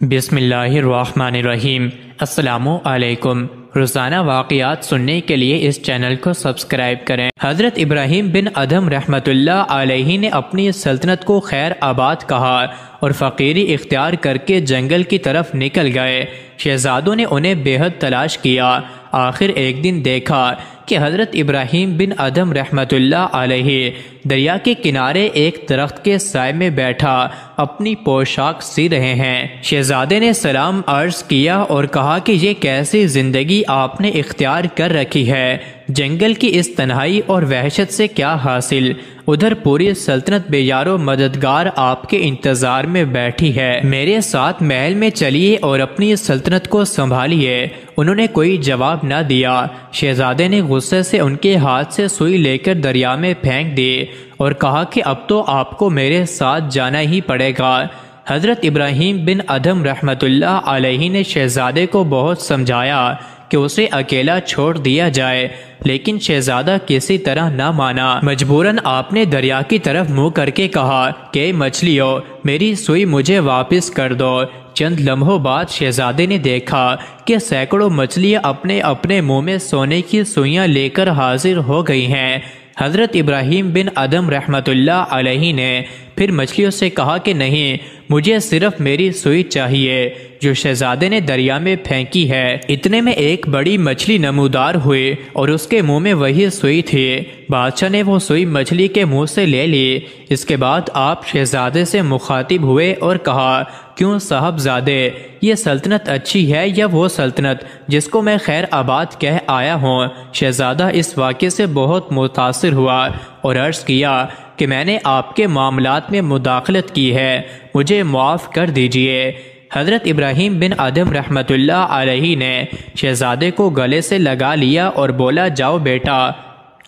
بسم اللہ الرحمن الرحیم۔ السلام علیکم۔ روزانہ واقعات سننے کے لیے اس چینل کو سبسکرائب کریں۔ حضرت ابراہیم بن ادھم رحمۃ اللہ علیہ نے اپنی سلطنت کو خیر آباد کہا اور فقیری اختیار کر کے جنگل کی طرف نکل گئے۔ شہزادوں نے انہیں بے حد تلاش کیا۔ آخر ایک دن دیکھا کہ حضرت ابراہیم بن ادھم رحمۃ اللہ علیہ دریا کے کنارے ایک درخت کے سائے میں بیٹھا اپنی پوشاک سی رہے ہیں۔ شہزادے نے سلام عرض کیا اور کہا کہ یہ کیسی زندگی آپ نے اختیار کر رکھی ہے، جنگل کی اس تنہائی اور وحشت سے کیا حاصل؟ ادھر پوری سلطنت بے یار و مددگار آپ کے انتظار میں بیٹھی ہے، میرے ساتھ محل میں چلیے اور اپنی سلطنت کو سنبھالیے۔ انہوں نے کوئی جواب نہ دیا۔ شہزادے نے غصے سے ان کے ہاتھ سے سوئی لے کر دریا میں پھینک دی اور کہا کہ اب تو آپ کو میرے ساتھ جانا ہی پڑے گا۔ حضرت ابراہیم بن ادھم رحمۃ اللہ علیہ نے شہزادے کو بہت سمجھایا کہ اسے اکیلا چھوڑ دیا جائے، لیکن شہزادہ کسی طرح نہ مانا۔ مجبوراً آپ نے دریا کی طرف منہ کر کے کہا کہ مچھلیوں، میری سوئی مجھے واپس کر دو۔ چند لمحوں بعد شہزادے نے دیکھا کہ سینکڑوں مچھلیاں اپنے اپنے منہ میں سونے کی سوئیاں لے کر حاضر ہو گئی ہیں۔ حضرت ابراہیم بن ادھم رحمۃ اللہ علیہ نے پھر مچھلیوں سے کہا کہ نہیں، مجھے صرف میری سوئی چاہیے جو شہزادے نے دریا میں پھینکی ہے۔ اتنے میں ایک بڑی مچھلی نمودار ہوئی اور اس کے منہ میں وہی سوئی تھی۔ بادشاہ نے وہ سوئی مچھلی کے منہ سے لے لی۔ اس کے بعد آپ شہزادے سے مخاطب ہوئے اور کہا، کیوں صاحبزادے، یہ سلطنت اچھی ہے یا وہ سلطنت جس کو میں خیر آباد کہہ آیا ہوں؟ شہزادہ اس واقعے سے بہت متاثر ہوا اور عرض کیا کہ میں نے آپ کے معاملات میں مداخلت کی ہے، مجھے معاف کر دیجئے۔ حضرت ابراہیم بن ادھم رحمۃ اللہ علیہ نے شہزادے کو گلے سے لگا لیا اور بولا، جاؤ بیٹا،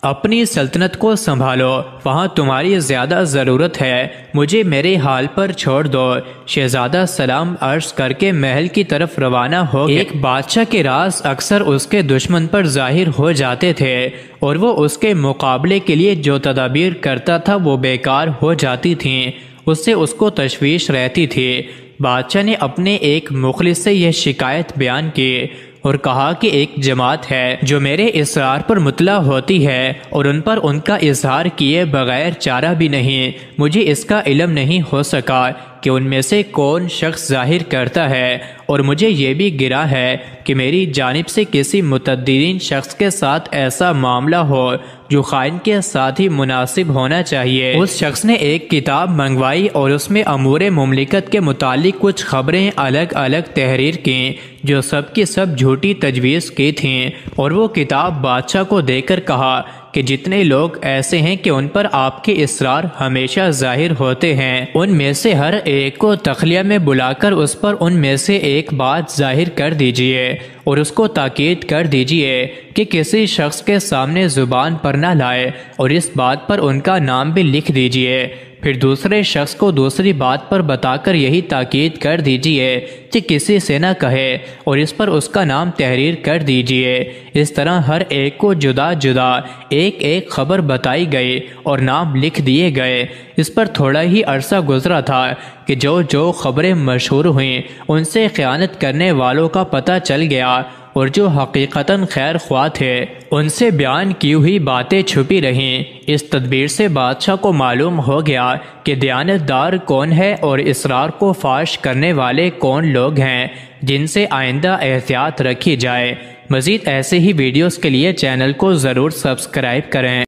اپنی سلطنت کو سنبھالو، وہاں تمہاری زیادہ ضرورت ہے، مجھے میرے حال پر چھوڑ دو۔ شہزادہ سلام عرض کر کے محل کی طرف روانہ ہو گیا۔ ایک بادشاہ کے راز اکثر اس کے دشمن پر ظاہر ہو جاتے تھے اور وہ اس کے مقابلے کے لیے جو تدابیر کرتا تھا وہ بیکار ہو جاتی تھیں، اس سے اس کو تشویش رہتی تھی۔ بادشاہ نے اپنے ایک مخلص سے یہ شکایت بیان کی اور کہا کہ ایک جماعت ہے جو میرے اصرار پر مطلع ہوتی ہے اور ان پر ان کا اظہار کیے بغیر چارہ بھی نہیں۔ مجھے اس کا علم نہیں ہو سکا کہ ان میں سے کون شخص ظاہر کرتا ہے، اور مجھے یہ بھی گرا ہے کہ میری جانب سے کسی متعددین شخص کے ساتھ ایسا معاملہ ہو جو خائن کے ساتھ ہی مناسب ہونا چاہیے۔ اس شخص نے ایک کتاب منگوائی اور اس میں امور مملکت کے متعلق کچھ خبریں الگ الگ تحریر کیں جو سب کی سب جھوٹی تجویز کی تھیں، اور وہ کتاب بادشاہ کو دے کر کہا کہ جتنے لوگ ایسے ہیں کہ ان پر آپ کے اصرار ہمیشہ ظاہر ہوتے ہیں، ان میں سے ہر ایک کو تخلیہ میں بلا کر اس پر ان میں سے ایک بات ظاہر کر دیجئے اور اس کو تاکید کر دیجئے کہ کسی شخص کے سامنے زبان پر نہ لائے، اور اس بات پر ان کا نام بھی لکھ دیجئے۔ پھر دوسرے شخص کو دوسری بات پر بتا کر یہی تاکید کر دیجئے کہ کسی سے نہ کہے، اور اس پر اس کا نام تحریر کر دیجئے۔ اس طرح ہر ایک کو جدا جدا ایک ایک خبر بتائی گئی اور نام لکھ دیے گئے۔ اس پر تھوڑا ہی عرصہ گزرا تھا کہ جو خبریں مشہور ہوئیں ان سے خیانت کرنے والوں کا پتہ چل گیا، اور جو حقیقتاً خیر خواہ تھے ان سے بیان کی ہوئی باتیں چھپی رہیں۔ اس تدبیر سے بادشاہ کو معلوم ہو گیا کہ دیانت دار کون ہے اور اسرار کو فاش کرنے والے کون لوگ ہیں، جن سے آئندہ احتیاط رکھی جائے۔ مزید ایسے ہی ویڈیوز کے لیے چینل کو ضرور سبسکرائب کریں۔